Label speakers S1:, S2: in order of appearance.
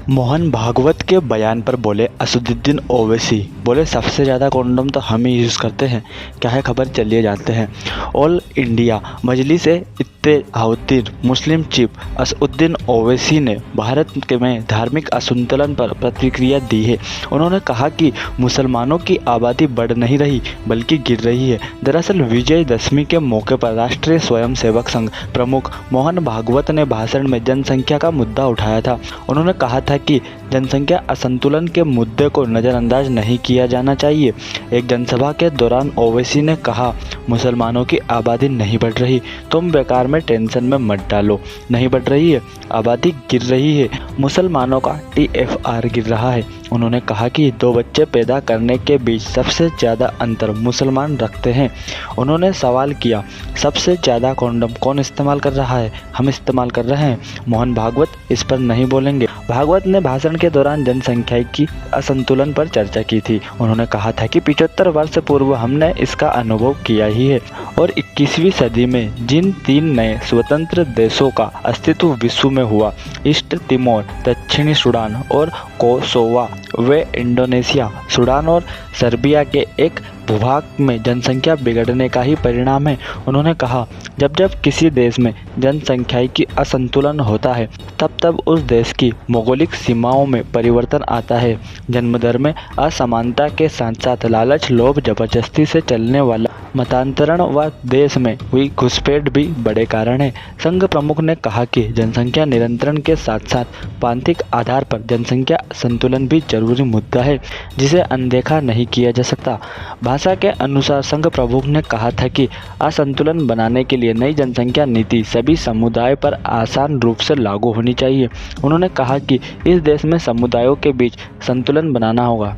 S1: मोहन भागवत के बयान पर बोले असदुद्दीन ओवैसी। बोले सबसे ज़्यादा कॉन्डोम तो हम ही यूज़ करते हैं, क्या है खबर, चलिए जानते हैं। ऑल इंडिया मजलिस इत्तेहादुल मुस्लिम चीफ असदुद्दीन ओवैसी ने भारत के में धार्मिक असंतुलन पर प्रतिक्रिया दी है। उन्होंने कहा कि मुसलमानों की आबादी बढ़ नहीं रही बल्कि गिर रही है। दरअसल विजयदशमी के मौके पर राष्ट्रीय स्वयंसेवक संघ प्रमुख मोहन भागवत ने भाषण में जनसंख्या का मुद्दा उठाया था। उन्होंने कहा था कि जनसंख्या असंतुलन के मुद्दे को नज़रअंदाज नहीं किया जाना चाहिए। एक जनसभा के दौरान ओवैसी ने कहा, मुसलमानों की आबादी नहीं बढ़ रही, तुम बेकार में टेंशन में मत डालो। नहीं बढ़ रही है, आबादी गिर रही है, मुसलमानों का TFR गिर रहा है। उन्होंने कहा कि 2 बच्चे पैदा करने के बीच सबसे ज़्यादा अंतर मुसलमान रखते हैं। उन्होंने सवाल किया, सबसे ज़्यादा कॉन्डोम कौन इस्तेमाल कर रहा है? हम इस्तेमाल कर रहे हैं। मोहन भागवत इस पर नहीं बोलेंगे। भागवत ने भाषण के दौरान जनसंख्या की असंतुलन पर चर्चा की थी। उन्होंने कहा था कि 75 वर्ष पूर्व हमने इसका अनुभव किया ही है और 21वीं सदी में जिन 3 नए स्वतंत्र देशों का अस्तित्व विश्व में हुआ, ईस्ट तिमोर, दक्षिणी सूडान और कोसोवा, वे इंडोनेशिया, सूडान और सर्बिया के एक भूभाग में जनसंख्या बिगड़ने का ही परिणाम है। उन्होंने कहा, जब जब किसी देश में जनसंख्याई असंतुलन होता है तब उस देश की भौगोलिक सीमाओं में परिवर्तन आता है। जन्म दर में असमानता के साथ साथ लालच, लोभ, जबरदस्ती से चलने वाला मतांतरण व देश में हुई घुसपैठ भी बड़े कारण हैं। संघ प्रमुख ने कहा कि जनसंख्या नियंत्रण के साथ साथ प्रांतिक आधार पर जनसंख्या संतुलन भी जरूरी मुद्दा है जिसे अनदेखा नहीं किया जा सकता। भाषा के अनुसार संघ प्रमुख ने कहा था कि असंतुलन बनाने के लिए नई जनसंख्या नीति सभी समुदाय पर आसान रूप से लागू होनी चाहिए। उन्होंने कहा कि इस देश में समुदायों के बीच संतुलन बनाना होगा।